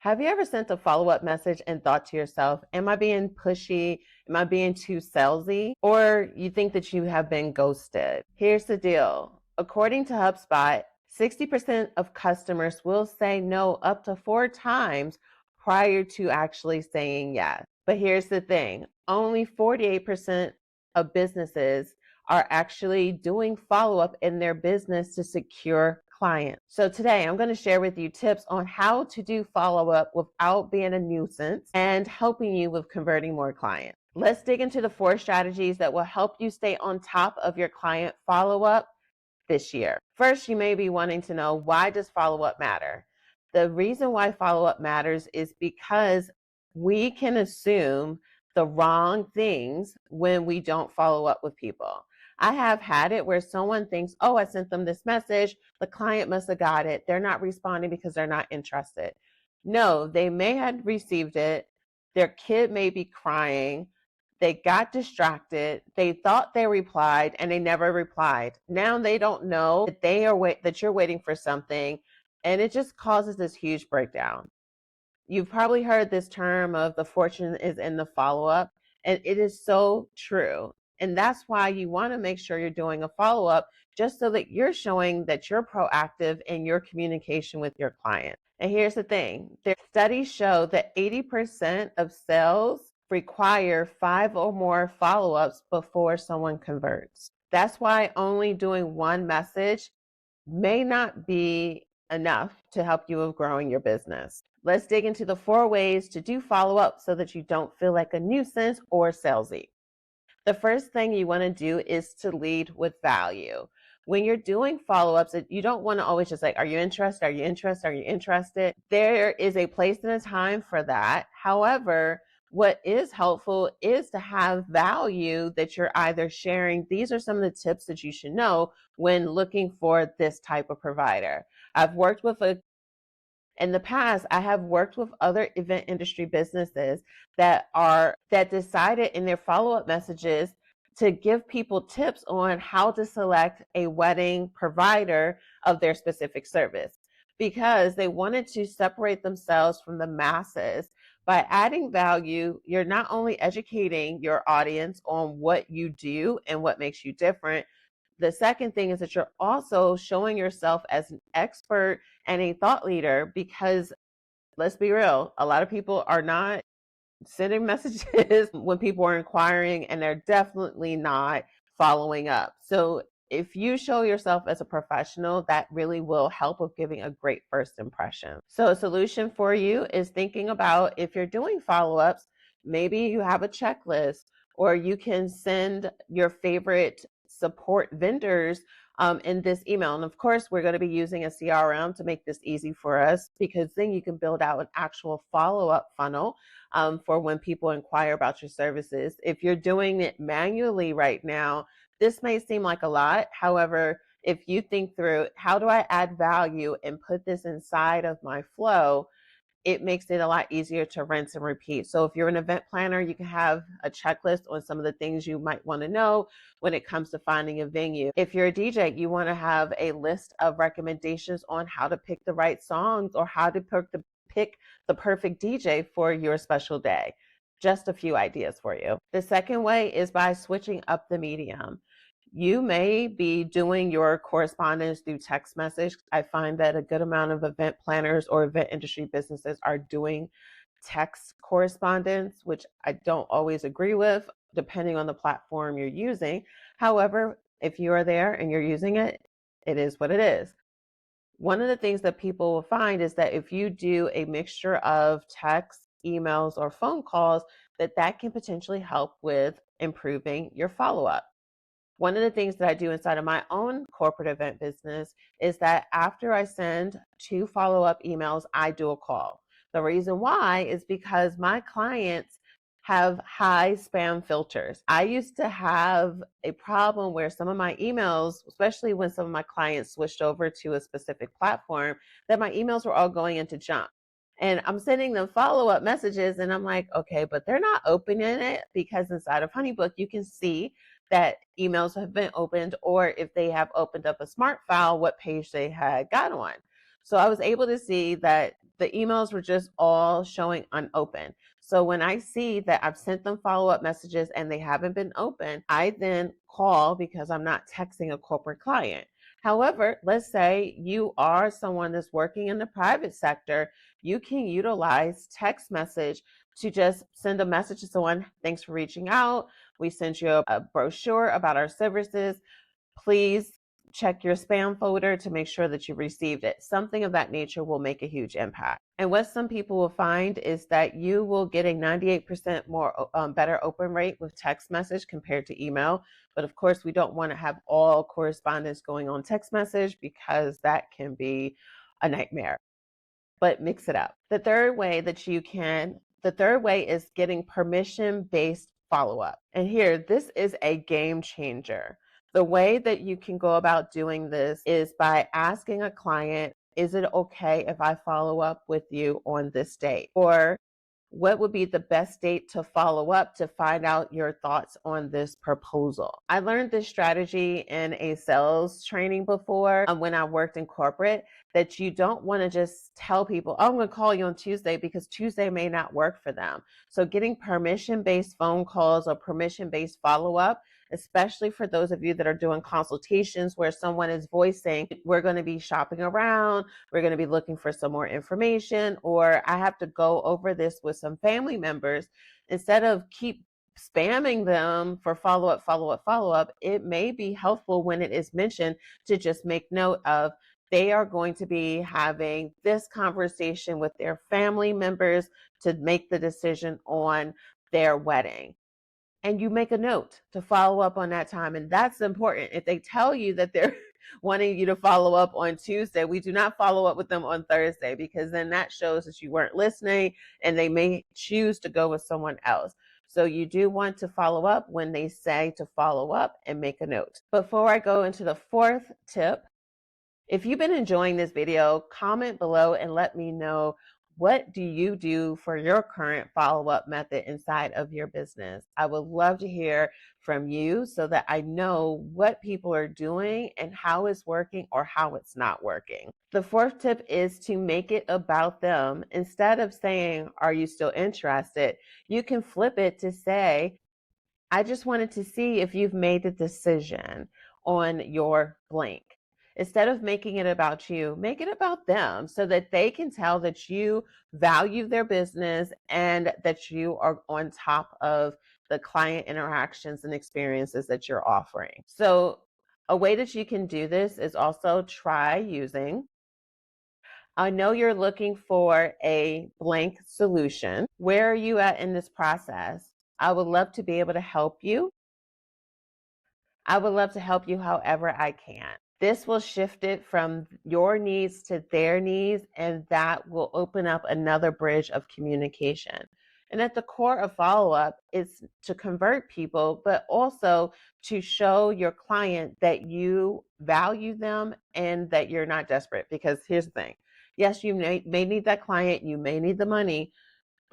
Have you ever sent a follow-up message and thought to yourself, am I being pushy? Am I being too salesy? Or you think that you have been ghosted? Here's the deal. According to HubSpot, 60% of customers will say no up to 4 times prior to actually saying yes. But here's the thing, only 48% of businesses are actually doing follow-up in their business to secure clients. So today I'm going to share with you tips on how to do follow-up without being a nuisance and helping you with converting more clients. Let's dig into the 4 strategies that will help you stay on top of your client follow-up this year. First, you may be wanting to know, why does follow-up matter? The reason why follow-up matters is because we can assume the wrong things when we don't follow up with people. I have had it where someone thinks, oh, I sent them this message, the client must have got it, they're not responding because they're not interested. No, they may have received it, their kid may be crying, they got distracted, they thought they replied and they never replied. Now they don't know that that you're waiting for something, and it just causes this huge breakdown. You've probably heard this term of the fortune is in the follow-up, and it is so true. And that's why you want to make sure you're doing a follow-up, just so that you're showing that you're proactive in your communication with your client. And here's the thing, their studies show that 80% of sales require 5 or more follow-ups before someone converts. That's why only doing one message may not be enough to help you with growing your business. Let's dig into the 4 ways to do follow-up so that you don't feel like a nuisance or salesy. The first thing you want to do is to lead with value. When you're doing follow-ups, you don't want to always just like, are you interested? Are you interested? Are you interested? There is a place and a time for that. However, what is helpful is to have value that you're either sharing. These are some of the tips that you should know when looking for this type of provider. In the past, I have worked with other event industry businesses that decided in their follow-up messages to give people tips on how to select a wedding provider of their specific service, because they wanted to separate themselves from the masses. By adding value, you're not only educating your audience on what you do and what makes you different. The second thing is that you're also showing yourself as an expert and a thought leader, because let's be real, a lot of people are not sending messages when people are inquiring, and they're definitely not following up. So if you show yourself as a professional, that really will help with giving a great first impression. So a solution for you is thinking about, if you're doing follow-ups, maybe you have a checklist, or you can send your favorite support vendors in this email. And of course, we're going to be using a CRM to make this easy for us, because then you can build out an actual follow-up funnel for when people inquire about your services. If you're doing it manually right now, this may seem like a lot. However, if you think through, how do I add value and put this inside of my flow, it makes it a lot easier to rinse and repeat. So if you're an event planner, you can have a checklist on some of the things you might want to know when it comes to finding a venue. If you're a DJ, you want to have a list of recommendations on how to pick the right songs, or how to pick the perfect DJ for your special day. Just a few ideas for you. The second way is by switching up the medium. You may be doing your correspondence through text message. I find that a good amount of event planners or event industry businesses are doing text correspondence, which I don't always agree with, depending on the platform you're using. However, if you are there and you're using it, it is what it is. One of the things that people will find is that if you do a mixture of text, emails, or phone calls, that can potentially help with improving your follow-up. One of the things that I do inside of my own corporate event business is that after I send 2 follow-up emails, I do a call. The reason why is because my clients have high spam filters. I used to have a problem where some of my emails, especially when some of my clients switched over to a specific platform, that my emails were all going into junk. And I'm sending them follow-up messages, and I'm like, okay, but they're not opening it, because inside of HoneyBook, you can see that emails have been opened, or if they have opened up a smart file, what page they had got on. So I was able to see that the emails were just all showing unopened. So when I see that I've sent them follow-up messages and they haven't been opened, I then call because I'm not texting a corporate client. However, let's say you are someone that's working in the private sector, you can utilize text message to just send a message to someone, thanks for reaching out. We sent you a brochure about our services. Please check your spam folder to make sure that you received it. Something of that nature will make a huge impact. And what some people will find is that you will get a 98% more better open rate with text message compared to email. But of course, we don't want to have all correspondence going on text message because that can be a nightmare. But mix it up. The third way is getting permission-based follow-up. And here, this is a game changer. The way that you can go about doing this is by asking a client, is it okay if I follow up with you on this date? Or what would be the best date to follow up to find out your thoughts on this proposal? I learned this strategy in a sales training before when I worked in corporate, that you don't want to just tell people, oh, I'm going to call you on Tuesday, because Tuesday may not work for them. So getting permission-based phone calls or permission-based follow-up, especially for those of you that are doing consultations where someone is voicing, we're going to be shopping around, we're going to be looking for some more information, or I have to go over this with some family members. Instead of keep spamming them for follow-up, follow-up, follow-up, it may be helpful when it is mentioned to just make note of they are going to be having this conversation with their family members to make the decision on their wedding. And you make a note to follow up on that time. And that's important. If they tell you that they're wanting you to follow up on Tuesday, we do not follow up with them on Thursday, because then that shows that you weren't listening and they may choose to go with someone else. So you do want to follow up when they say to follow up, and make a note. Before I go into the fourth tip, if you've been enjoying this video, comment below and let me know, what do you do for your current follow-up method inside of your business? I would love to hear from you so that I know what people are doing and how it's working or how it's not working. The fourth tip is to make it about them. Instead of saying, are you still interested? You can flip it to say, I just wanted to see if you've made a decision on your blank. Instead of making it about you, make it about them so that they can tell that you value their business and that you are on top of the client interactions and experiences that you're offering. So a way that you can do this is also try using, I know you're looking for a blank solution. Where are you at in this process? I would love to be able to help you. I would love to help you however I can. This will shift it from your needs to their needs, and that will open up another bridge of communication. And at the core of follow-up is to convert people, but also to show your client that you value them and that you're not desperate. Because here's the thing. Yes, you may need that client, you may need the money,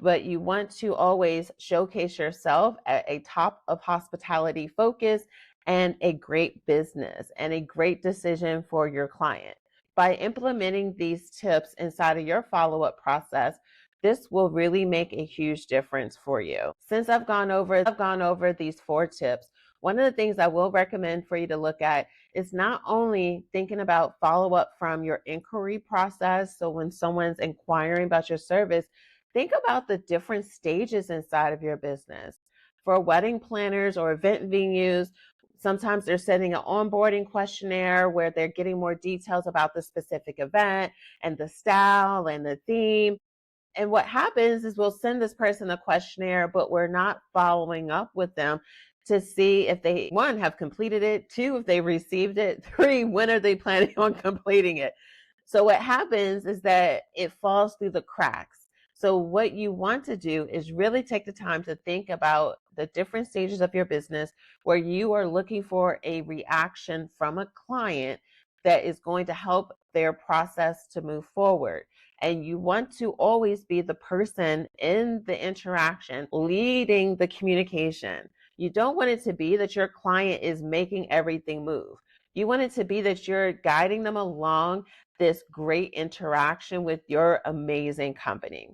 but you want to always showcase yourself at a top of hospitality focus and a great business and a great decision for your client. By implementing these tips inside of your follow-up process, this will really make a huge difference for you. Since I've gone over these 4 tips, one of the things I will recommend for you to look at is not only thinking about follow-up from your inquiry process. So when someone's inquiring about your service, think about the different stages inside of your business. For wedding planners or event venues, sometimes they're sending an onboarding questionnaire where they're getting more details about the specific event and the style and the theme. And what happens is we'll send this person a questionnaire, but we're not following up with them to see if they, 1, have completed it, 2, if they received it, 3, when are they planning on completing it. So what happens is that it falls through the cracks. So what you want to do is really take the time to think about the different stages of your business where you are looking for a reaction from a client that is going to help their process to move forward. And you want to always be the person in the interaction leading the communication. You don't want it to be that your client is making everything move. You want it to be that you're guiding them along this great interaction with your amazing company.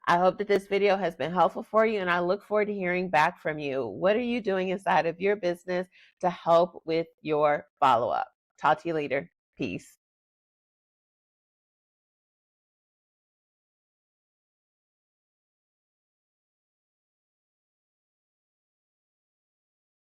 I hope that this video has been helpful for you, and I look forward to hearing back from you. What are you doing inside of your business to help with your follow-up? Talk to you later. Peace.